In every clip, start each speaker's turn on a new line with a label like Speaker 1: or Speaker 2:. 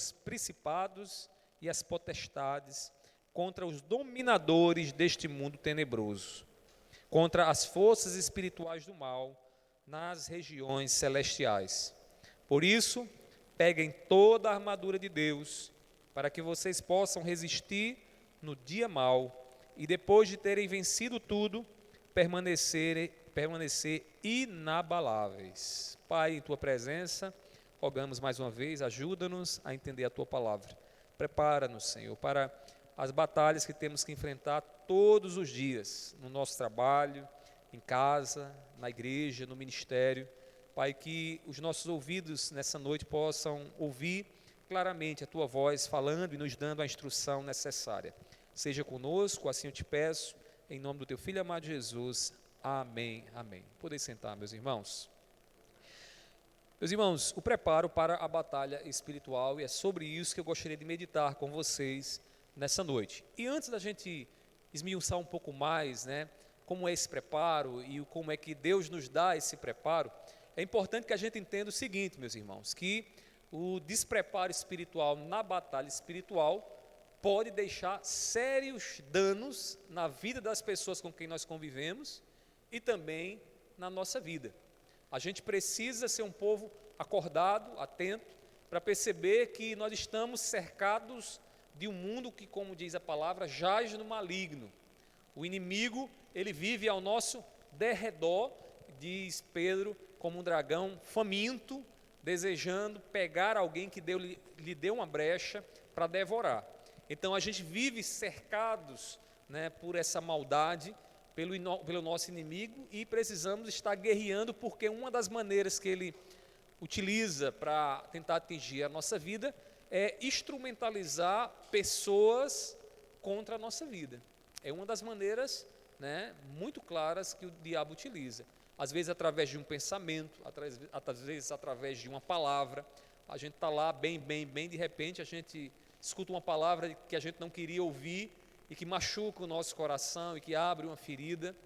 Speaker 1: os principados e as potestades, contra os dominadores deste mundo tenebroso, contra as forças espirituais do mal nas regiões celestiais. Por isso, peguem toda a armadura de Deus, para que vocês possam resistir no dia mau e depois de terem vencido tudo, permanecer inabaláveis. Pai, em Tua presença, rogamos mais uma vez, ajuda-nos a entender a Tua palavra. Prepara-nos, Senhor, para as batalhas que temos que enfrentar todos os dias, no nosso trabalho, em casa, na igreja, no ministério. Pai, que os nossos ouvidos nessa noite possam ouvir claramente a Tua voz falando e nos dando a instrução necessária. Seja conosco, assim eu te peço, em nome do Teu Filho amado Jesus. Amém, amém. Podem sentar, meus irmãos. Meus irmãos, o preparo para a batalha espiritual, e é sobre isso que eu gostaria de meditar com vocês nessa noite. E antes da gente esmiuçar um pouco mais, como é esse preparo e como é que Deus nos dá esse preparo, é importante que a gente entenda o seguinte, meus irmãos, que o despreparo espiritual na batalha espiritual pode deixar sérios danos na vida das pessoas com quem nós convivemos e também na nossa vida. A gente precisa ser um povo acordado, atento, para perceber que nós estamos cercados de um mundo que, como diz a palavra, jaz no maligno. O inimigo, ele vive ao nosso derredor, diz Pedro, como um dragão faminto, desejando pegar alguém que lhe deu uma brecha para devorar. Então a gente vive cercados por essa maldade, pelo nosso inimigo, e precisamos estar guerreando, porque uma das maneiras que ele utiliza para tentar atingir a nossa vida é instrumentalizar pessoas contra a nossa vida. É uma das maneiras muito claras que o diabo utiliza. Às vezes através de um pensamento, às vezes através de uma palavra. A gente está lá bem, de repente a gente escuta uma palavra que a gente não queria ouvir e que machuca o nosso coração e que abre uma ferida.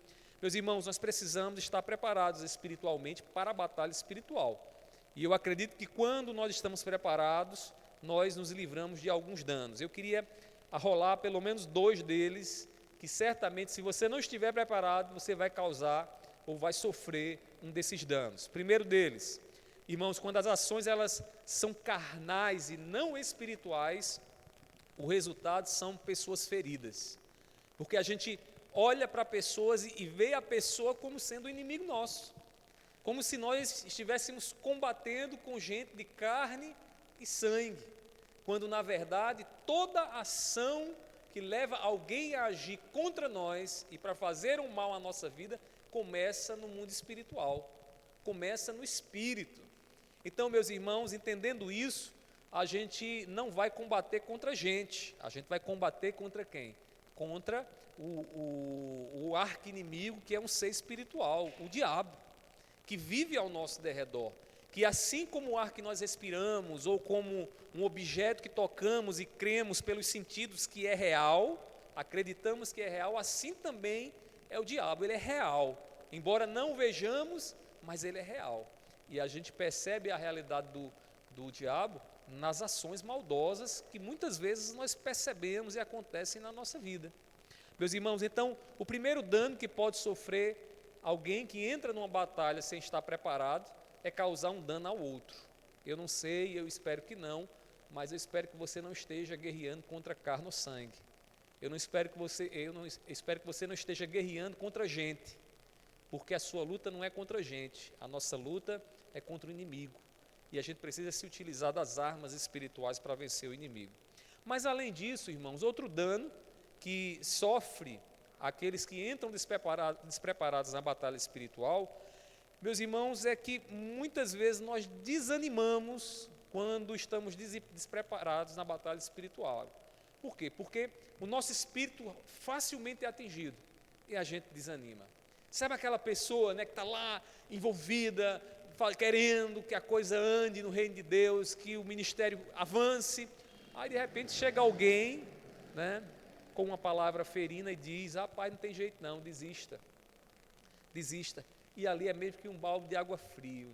Speaker 1: Meus irmãos, nós precisamos estar preparados espiritualmente para a batalha espiritual. E eu acredito que quando nós estamos preparados, nós nos livramos de alguns danos. Eu queria arrolar pelo menos 2 deles, que certamente, se você não estiver preparado, você vai causar ou vai sofrer um desses danos. Primeiro deles, irmãos, quando as ações elas são carnais e não espirituais, o resultado são pessoas feridas, porque a gente olha para pessoas e vê a pessoa como sendo um inimigo nosso, como se nós estivéssemos combatendo com gente de carne e sangue, quando na verdade toda ação que leva alguém a agir contra nós e para fazer um mal à nossa vida, começa no mundo espiritual, começa no espírito. Então, meus irmãos, entendendo isso, a gente não vai combater contra a gente vai combater contra quem? Contra o arqui-inimigo, que é um ser espiritual, o diabo, que vive ao nosso derredor, que assim como o ar que nós respiramos, ou como um objeto que tocamos e cremos pelos sentidos que é real, acreditamos que é real, assim também é o diabo, ele é real, embora não o vejamos, mas ele é real, e a gente percebe a realidade do diabo nas ações maldosas que muitas vezes nós percebemos e acontecem na nossa vida. Meus irmãos, então, o primeiro dano que pode sofrer alguém que entra numa batalha sem estar preparado é causar um dano ao outro. Eu não sei, eu espero que não, mas eu espero que você não esteja guerreando contra carne ou sangue. Eu espero que você não esteja guerreando contra gente, porque a sua luta não é contra a gente, a nossa luta é contra o inimigo. E a gente precisa se utilizar das armas espirituais para vencer o inimigo. Mas além disso, irmãos, outro dano que sofre aqueles que entram despreparados na batalha espiritual, meus irmãos, é que muitas vezes nós desanimamos quando estamos despreparados na batalha espiritual. Por quê? Porque o nosso espírito facilmente é atingido e a gente desanima. Sabe aquela pessoa que está lá envolvida, querendo que a coisa ande no reino de Deus, que o ministério avance, aí de repente chega alguém, com uma palavra ferina e diz: rapaz, não tem jeito não, desista, e ali é mesmo que um balde de água fria,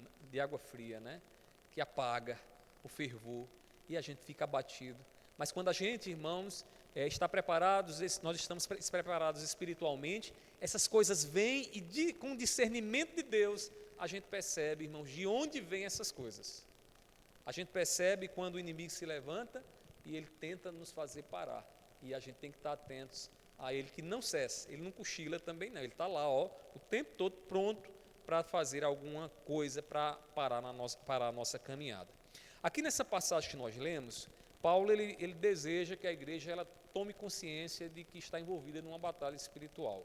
Speaker 1: que apaga o fervor, e a gente fica abatido. Mas quando a gente, irmãos, está preparados, nós estamos preparados espiritualmente, essas coisas vêm e com o discernimento de Deus, a gente percebe, irmãos, de onde vêm essas coisas. A gente percebe quando o inimigo se levanta e ele tenta nos fazer parar. E a gente tem que estar atentos a ele, que não cessa, ele não cochila também não, ele está lá, ó, o tempo todo pronto para fazer alguma coisa para parar a nossa caminhada. Aqui nessa passagem que nós lemos, Paulo ele deseja que a igreja ela tome consciência de que está envolvida numa batalha espiritual.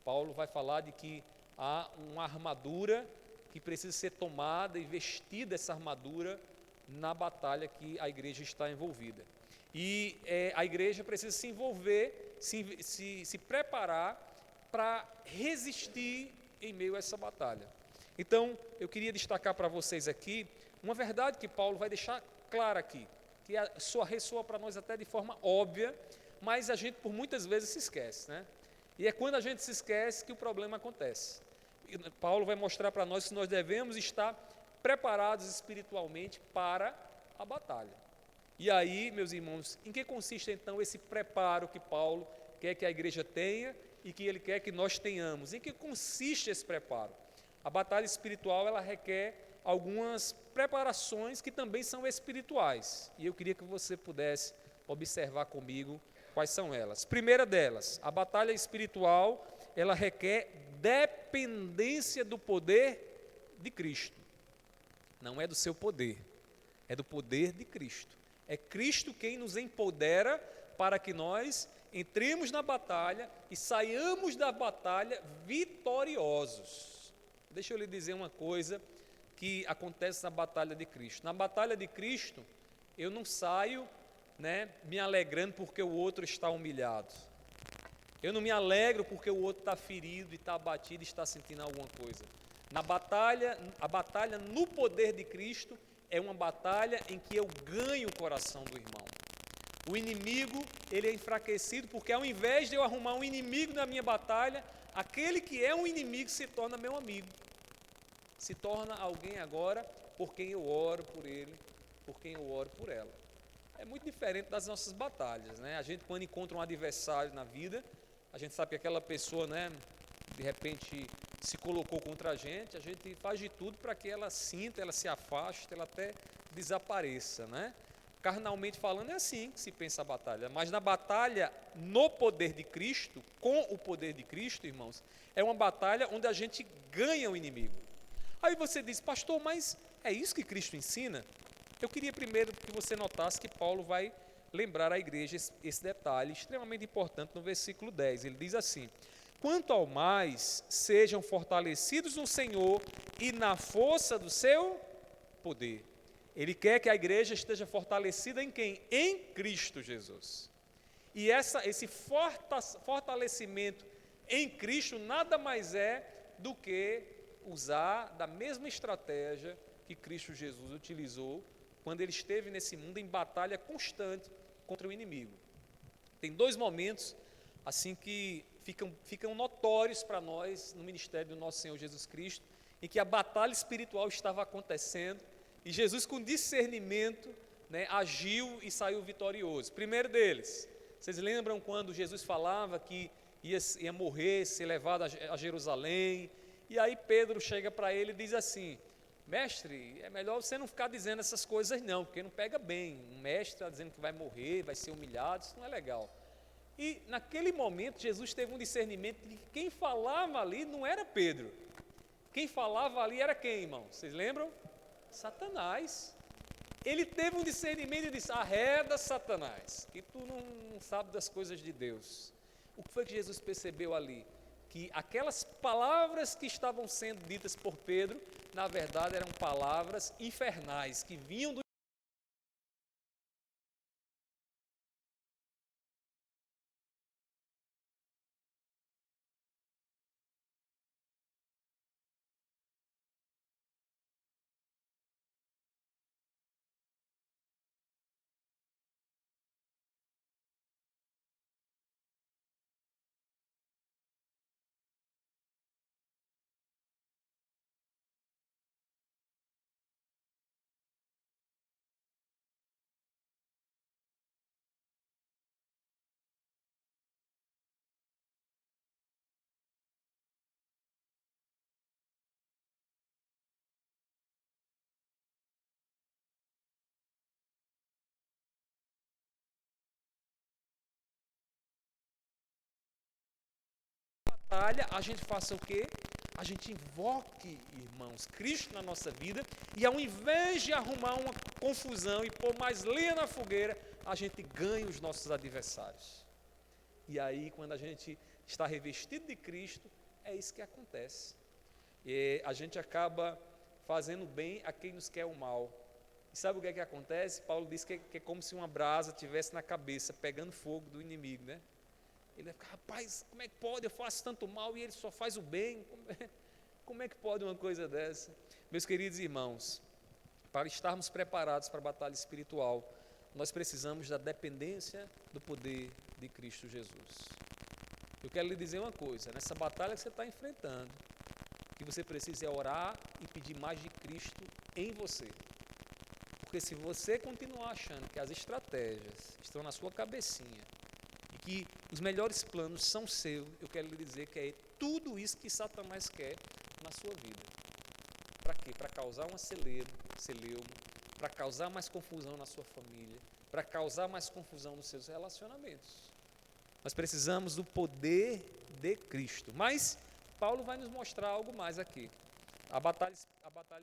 Speaker 1: Paulo vai falar de que há uma armadura que precisa ser tomada e vestida essa armadura na batalha que a igreja está envolvida. E a igreja precisa se envolver, se preparar para resistir em meio a essa batalha. Então, eu queria destacar para vocês aqui uma verdade que Paulo vai deixar clara aqui, que ressoa para nós até de forma óbvia, mas a gente por muitas vezes se esquece, né? E é quando a gente se esquece que o problema acontece. E Paulo vai mostrar para nós que nós devemos estar preparados espiritualmente para a batalha. E aí, meus irmãos, em que consiste então esse preparo que Paulo quer que a igreja tenha e que ele quer que nós tenhamos? Em que consiste esse preparo? A batalha espiritual, ela requer algumas preparações que também são espirituais. E eu queria que você pudesse observar comigo quais são elas. Primeira delas, a batalha espiritual, ela requer dependência do poder de Cristo. Não é do seu poder, é do poder de Cristo. É Cristo quem nos empodera para que nós entremos na batalha e saiamos da batalha vitoriosos. Deixa eu lhe dizer uma coisa que acontece na batalha de Cristo. Na batalha de Cristo, eu não saio, me alegrando porque o outro está humilhado. Eu não me alegro porque o outro está ferido e está abatido e está sentindo alguma coisa. A batalha no poder de Cristo é uma batalha em que eu ganho o coração do irmão. O inimigo, ele é enfraquecido porque ao invés de eu arrumar um inimigo na minha batalha, aquele que é um inimigo se torna meu amigo. Se torna alguém agora por quem eu oro por ele, por quem eu oro por ela. É muito diferente das nossas batalhas, né? A gente quando encontra um adversário na vida, a gente sabe que aquela pessoa, de repente se colocou contra a gente faz de tudo para que ela sinta, ela se afaste, ela até desapareça, né? Carnalmente falando é assim que se pensa a batalha, mas na batalha no poder de Cristo, com o poder de Cristo, irmãos, é uma batalha onde a gente ganha o inimigo. Aí você diz, pastor, mas é isso que Cristo ensina? Eu queria primeiro que você notasse que Paulo vai lembrar à igreja esse detalhe extremamente importante no versículo 10. Ele diz assim: quanto ao mais, sejam fortalecidos no Senhor e na força do seu poder. Ele quer que a igreja esteja fortalecida em quem? Em Cristo Jesus. E esse fortalecimento em Cristo nada mais é do que usar da mesma estratégia que Cristo Jesus utilizou quando ele esteve nesse mundo em batalha constante contra o inimigo. Tem dois momentos assim que ficam notórios para nós no ministério do nosso Senhor Jesus Cristo, em que a batalha espiritual estava acontecendo e Jesus com discernimento, agiu e saiu vitorioso. Primeiro deles, vocês lembram quando Jesus falava que ia morrer, ser levado a Jerusalém, e aí Pedro chega para ele e diz assim: mestre, é melhor você não ficar dizendo essas coisas não, porque não pega bem. Um mestre está dizendo que vai morrer, vai ser humilhado, isso não é legal. E naquele momento Jesus teve um discernimento de que quem falava ali não era Pedro. Quem falava ali era quem, irmão? Vocês lembram? Satanás. Ele teve um discernimento e disse: arreda, Satanás, que tu não sabe das coisas de Deus. O que foi que Jesus percebeu ali? Que aquelas palavras que estavam sendo ditas por Pedro, na verdade eram palavras infernais, que vinham do batalha, a gente faça o quê? A gente invoque, irmãos, Cristo na nossa vida, e ao invés de arrumar uma confusão e pôr mais lenha na fogueira, a gente ganha os nossos adversários. E aí, quando a gente está revestido de Cristo, é isso que acontece. E a gente acaba fazendo bem a quem nos quer o mal. E sabe o que é que acontece? Paulo diz que é como se uma brasa estivesse na cabeça, pegando fogo do inimigo, né? Ele vai ficar, rapaz, como é que pode? Eu faço tanto mal e ele só faz o bem. Como é que pode uma coisa dessa? Meus queridos irmãos, para estarmos preparados para a batalha espiritual, nós precisamos da dependência do poder de Cristo Jesus. Eu quero lhe dizer uma coisa, nessa batalha que você está enfrentando, o que você precisa é orar e pedir mais de Cristo em você. Porque se você continuar achando que as estratégias estão na sua cabecinha e que os melhores planos são seus, eu quero lhe dizer que é tudo isso que Satanás quer na sua vida. Para quê? Para causar uma celeuma, para causar mais confusão na sua família, para causar mais confusão nos seus relacionamentos. Nós precisamos do poder de Cristo. Mas Paulo vai nos mostrar algo mais aqui. A batalha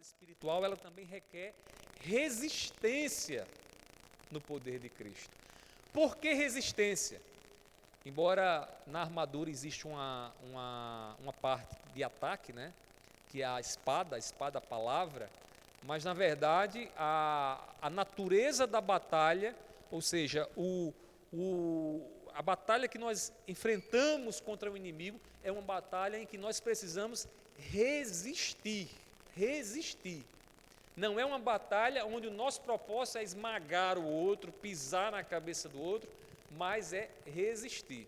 Speaker 1: espiritual, ela também requer resistência no poder de Cristo. Por que resistência? Embora na armadura exista uma parte de ataque, né? Que é a espada, a palavra, mas na verdade a natureza da batalha, ou seja, a batalha que nós enfrentamos contra o inimigo é uma batalha em que nós precisamos resistir. Não é uma batalha onde o nosso propósito é esmagar o outro, pisar na cabeça do outro, mas é resistir.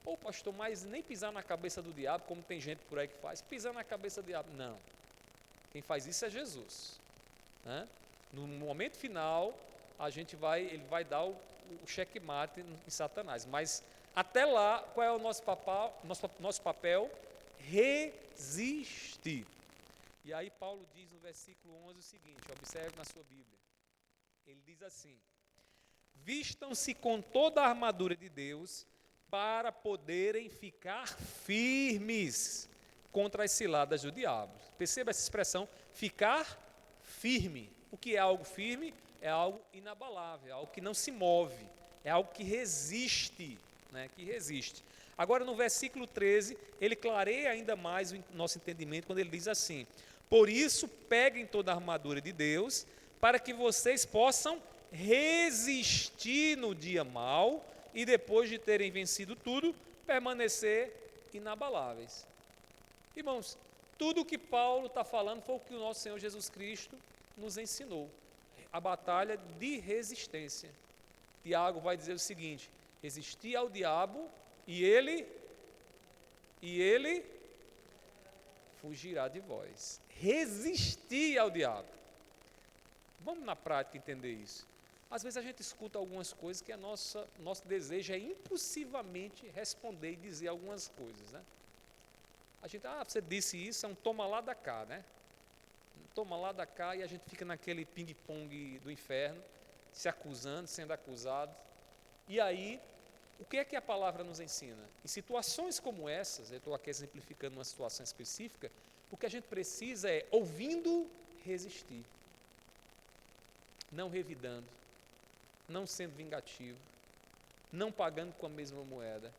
Speaker 1: Ô pastor, mas nem pisar na cabeça do diabo, como tem gente por aí que faz, pisar na cabeça do diabo. Não. Quem faz isso é Jesus. Né? No momento final, ele vai dar o checkmate em Satanás. Mas até lá, qual é o nosso papel? Resistir. E aí Paulo diz no versículo 11 o seguinte, observe na sua Bíblia. Ele diz assim: vistam-se com toda a armadura de Deus para poderem ficar firmes contra as ciladas do diabo. Perceba essa expressão, ficar firme. O que é algo firme? É algo inabalável, é algo que não se move, é algo que resiste, né? Que resiste. Agora no versículo 13, ele clareia ainda mais o nosso entendimento quando ele diz assim: por isso peguem toda a armadura de Deus, para que vocês possam resistir no dia mau e depois de terem vencido tudo, permanecer inabaláveis. Irmãos, tudo o que Paulo está falando foi o que o nosso Senhor Jesus Cristo nos ensinou. A batalha de resistência. Tiago vai dizer o seguinte: resistir ao diabo e ele fugirá de vós. Resistir ao diabo. Vamos na prática entender isso. Às vezes a gente escuta algumas coisas que nosso desejo é impulsivamente responder e dizer algumas coisas, né? A gente, você disse isso, é um toma lá da cá, né? Toma lá da cá, e a gente fica naquele ping-pong do inferno, se acusando, sendo acusado. E aí, o que é que a palavra nos ensina? Em situações como essas, eu estou aqui exemplificando uma situação específica, o que a gente precisa é, ouvindo, resistir. Não revidando, não sendo vingativo, não pagando com a mesma moeda.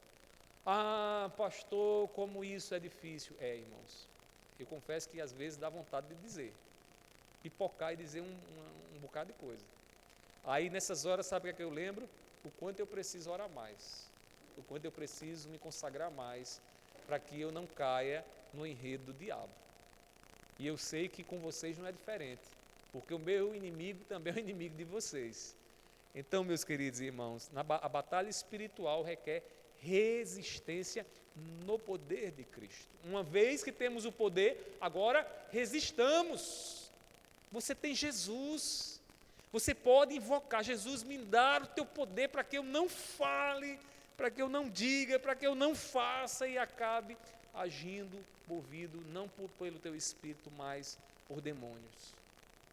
Speaker 1: Ah, pastor, como isso é difícil. Irmãos, eu confesso que às vezes dá vontade de dizer, pipocar e dizer um bocado de coisa. Aí nessas horas, sabe o que eu lembro? O quanto eu preciso orar mais, o quanto eu preciso me consagrar mais, para que eu não caia no enredo do diabo. E eu sei que com vocês não é diferente, porque o meu inimigo também é o inimigo de vocês. Então, meus queridos irmãos, a batalha espiritual requer resistência no poder de Cristo. Uma vez que temos o poder, agora resistamos. Você tem Jesus. Você pode invocar: Jesus, me dá o teu poder para que eu não fale, para que eu não diga, para que eu não faça e acabe agindo, movido, não pelo teu espírito, mas por demônios.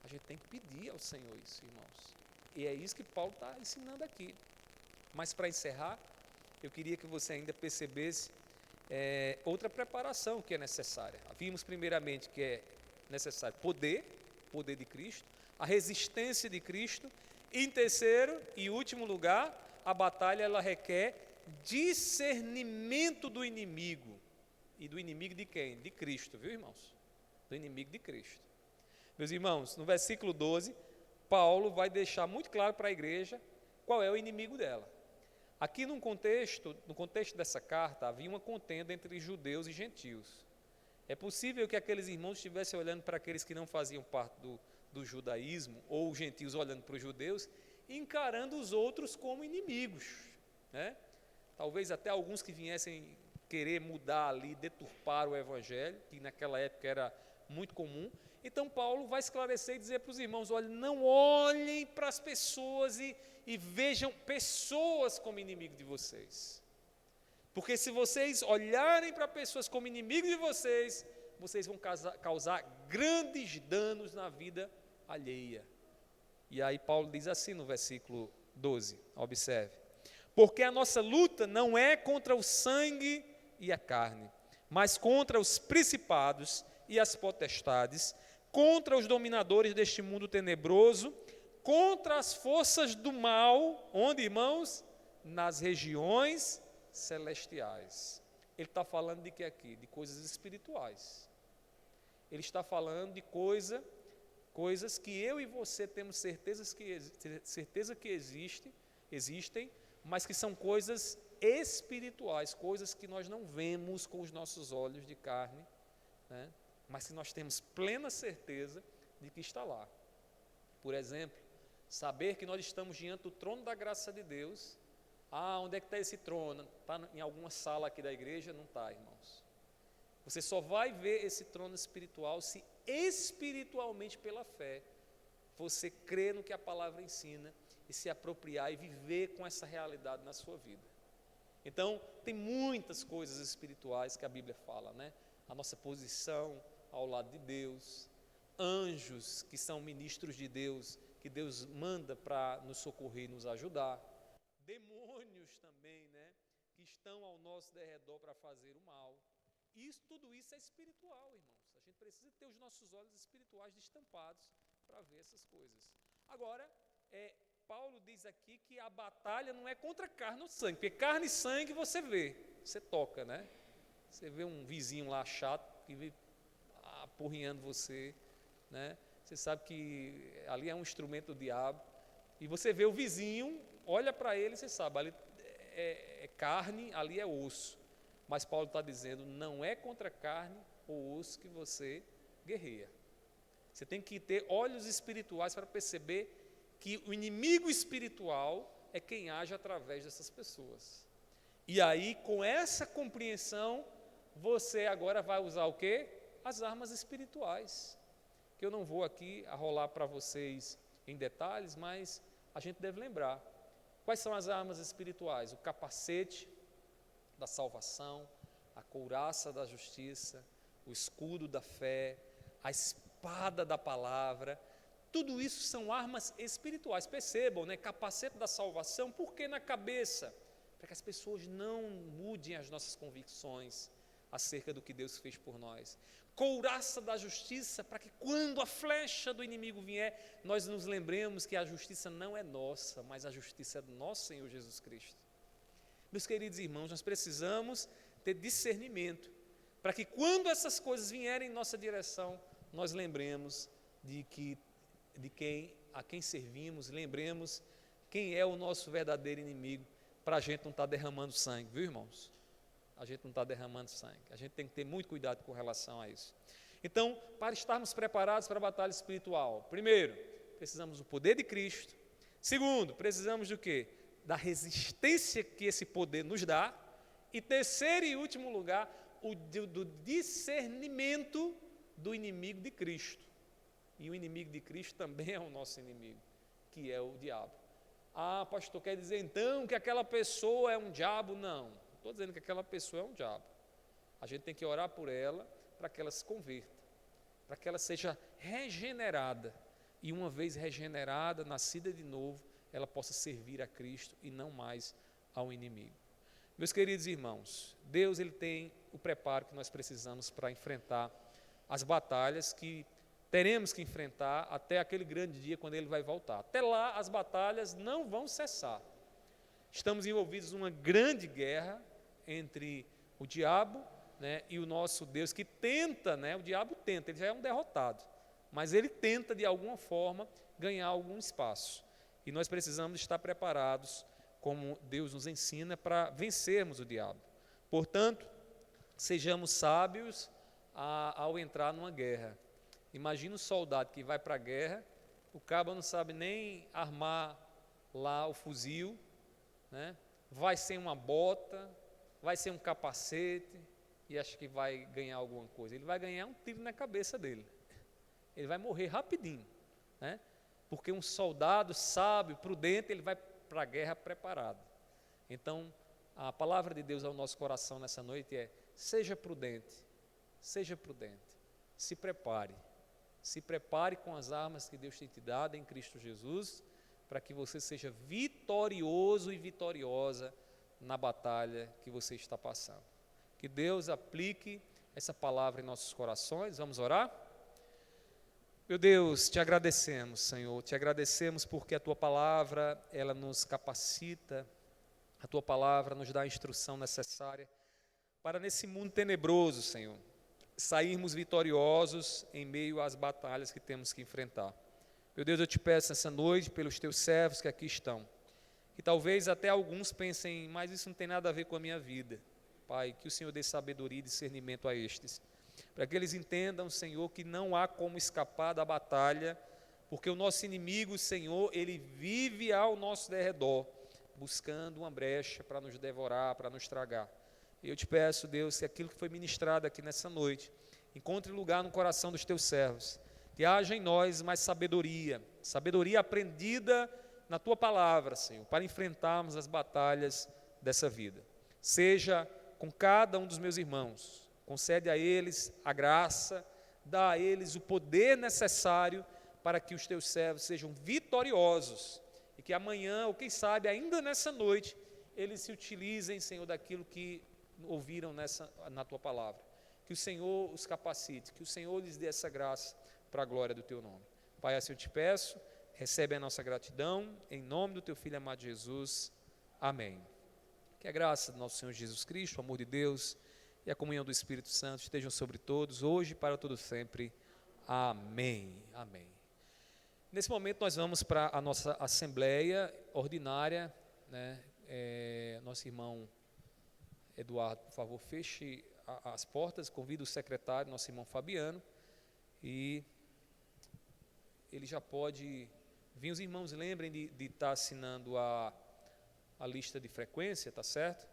Speaker 1: A gente tem que pedir ao Senhor isso, irmãos. E é isso que Paulo está ensinando aqui. Mas para encerrar, eu queria que você ainda percebesse outra preparação que é necessária. Vimos primeiramente que é necessário poder de Cristo, a resistência de Cristo, e em terceiro e último lugar, a batalha ela requer discernimento do inimigo. E do inimigo de quem? De Cristo, viu, irmãos? Do inimigo de Cristo. Meus irmãos, no versículo 12, Paulo vai deixar muito claro para a igreja qual é o inimigo dela. Aqui no contexto dessa carta, havia uma contenda entre judeus e gentios. É possível que aqueles irmãos estivessem olhando para aqueles que não faziam parte do judaísmo, ou os gentios olhando para os judeus, encarando os outros como inimigos, né? Talvez até alguns que viessem querer mudar ali, deturpar o evangelho, que naquela época era muito comum. Então Paulo vai esclarecer e dizer para os irmãos: olha, não olhem para as pessoas e vejam pessoas como inimigo de vocês. Porque se vocês olharem para pessoas como inimigo de vocês, vocês vão causar grandes danos na vida alheia. E aí Paulo diz assim no versículo 12, observe: porque a nossa luta não é contra o sangue e a carne, mas contra os principados e as potestades, contra os dominadores deste mundo tenebroso, contra as forças do mal, onde, irmãos? Nas regiões celestiais. Ele está falando de que aqui? De coisas espirituais. Ele está falando de coisas que eu e você temos certeza que existem, mas que são coisas espirituais, coisas que nós não vemos com os nossos olhos de carne, né? Mas que nós temos plena certeza de que está lá. Por exemplo, saber que nós estamos diante do trono da graça de Deus. Onde é que está esse trono? Está em alguma sala aqui da igreja? Não está, irmãos. Você só vai ver esse trono espiritual se espiritualmente, pela fé, você crer no que a palavra ensina e se apropriar e viver com essa realidade na sua vida. Então, tem muitas coisas espirituais que a Bíblia fala, né? A nossa posição ao lado de Deus, anjos que são ministros de Deus, que Deus manda para nos socorrer e nos ajudar, demônios também, né? Que estão ao nosso derredor para fazer o mal. Tudo isso é espiritual, irmãos. A gente precisa ter os nossos olhos espirituais destampados para ver essas coisas. Agora, Paulo diz aqui que a batalha não é contra carne ou sangue, porque carne e sangue você vê, você toca, né? Você vê um vizinho lá chato que vem apurrinhando você, né? Você sabe que ali é um instrumento do diabo, e você vê o vizinho, olha para ele e você sabe, ali é carne, ali é osso. Mas Paulo está dizendo, não é contra carne ou osso que você guerreia. Você tem que ter olhos espirituais para perceber que o inimigo espiritual é quem age através dessas pessoas. E aí, com essa compreensão, você agora vai usar o quê? As armas espirituais. Que eu não vou aqui arrolar para vocês em detalhes, mas a gente deve lembrar. Quais são as armas espirituais? O capacete da salvação, a couraça da justiça, o escudo da fé, a espada da palavra. Tudo isso são armas espirituais. Percebam, né? Capacete da salvação, por que na cabeça? Para que as pessoas não mudem as nossas convicções acerca do que Deus fez por nós. Couraça da justiça, para que quando a flecha do inimigo vier, nós nos lembremos que a justiça não é nossa, mas a justiça é do nosso Senhor Jesus Cristo. Meus queridos irmãos, nós precisamos ter discernimento, para que quando essas coisas vierem em nossa direção, nós lembremos a quem servimos, lembremos quem é o nosso verdadeiro inimigo, para a gente não estar derramando sangue, viu, irmãos? A gente não está derramando sangue, a gente tem que ter muito cuidado com relação a isso. Então, para estarmos preparados para a batalha espiritual, primeiro, precisamos do poder de Cristo. Segundo, precisamos do quê? Da resistência que esse poder nos dá. E terceiro e último lugar, do discernimento do inimigo de Cristo. E o inimigo de Cristo também é o nosso inimigo, que é o diabo. Pastor, quer dizer então que aquela pessoa é um diabo? Não estou dizendo que aquela pessoa é um diabo. A gente tem que orar por ela, para que ela se converta, para que ela seja regenerada. E uma vez regenerada, nascida de novo, ela possa servir a Cristo e não mais ao inimigo. Meus queridos irmãos, Deus ele tem o preparo que nós precisamos para enfrentar as batalhas que teremos que enfrentar até aquele grande dia quando Ele vai voltar. Até lá, as batalhas não vão cessar. Estamos envolvidos numa grande guerra entre o diabo, né, e o nosso Deus, que tenta, né, o diabo tenta, ele já é um derrotado, mas ele tenta de alguma forma ganhar algum espaço. E nós precisamos estar preparados, como Deus nos ensina, para vencermos o diabo. Portanto, sejamos sábios ao entrar numa guerra. Imagina um soldado que vai para a guerra, o cabo não sabe nem armar lá o fuzil, né? Vai sem uma bota, vai sem um capacete e acha que vai ganhar alguma coisa. Ele vai ganhar um tiro na cabeça dele. Ele vai morrer rapidinho, né? Porque um soldado sábio, prudente, ele vai para a guerra preparado. Então, a palavra de Deus ao nosso coração nessa noite é: seja prudente, se prepare com as armas que Deus tem te dado em Cristo Jesus, para que você seja vitorioso e vitoriosa na batalha que você está passando. Que Deus aplique essa palavra em nossos corações. Vamos orar? Meu Deus, te agradecemos, Senhor, te agradecemos porque a Tua palavra, ela nos capacita, a Tua palavra nos dá a instrução necessária para nesse mundo tenebroso, Senhor, sairmos vitoriosos em meio às batalhas que temos que enfrentar. Meu Deus, eu te peço essa noite pelos Teus servos que aqui estão, que talvez até alguns pensem, mas isso não tem nada a ver com a minha vida. Pai, que o Senhor dê sabedoria e discernimento a estes, para que eles entendam, Senhor, que não há como escapar da batalha, porque o nosso inimigo, Senhor, ele vive ao nosso derredor, buscando uma brecha para nos devorar, para nos tragar. E eu te peço, Deus, que aquilo que foi ministrado aqui nessa noite encontre lugar no coração dos Teus servos, que haja em nós mais sabedoria aprendida na Tua palavra, Senhor, para enfrentarmos as batalhas dessa vida. Seja com cada um dos meus irmãos, concede a eles a graça, dá a eles o poder necessário para que os Teus servos sejam vitoriosos e que amanhã, ou quem sabe ainda nessa noite, eles se utilizem, Senhor, daquilo que ouviram na Tua palavra. Que o Senhor os capacite, que o Senhor lhes dê essa graça para a glória do Teu nome. Pai, assim eu te peço, recebe a nossa gratidão, em nome do Teu Filho amado Jesus. Amém. Que a graça do nosso Senhor Jesus Cristo, o amor de Deus e a comunhão do Espírito Santo estejam sobre todos, hoje e para todo sempre. Amém. Amém. Nesse momento nós vamos para a nossa assembleia ordinária, né? Nosso irmão Eduardo, por favor, feche as portas, convido o secretário, nosso irmão Fabiano, e ele já pode vir. Os irmãos lembrem de estar assinando a lista de frequência, tá certo?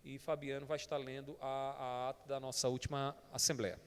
Speaker 1: E Fabiano vai estar lendo a ata da nossa última assembleia.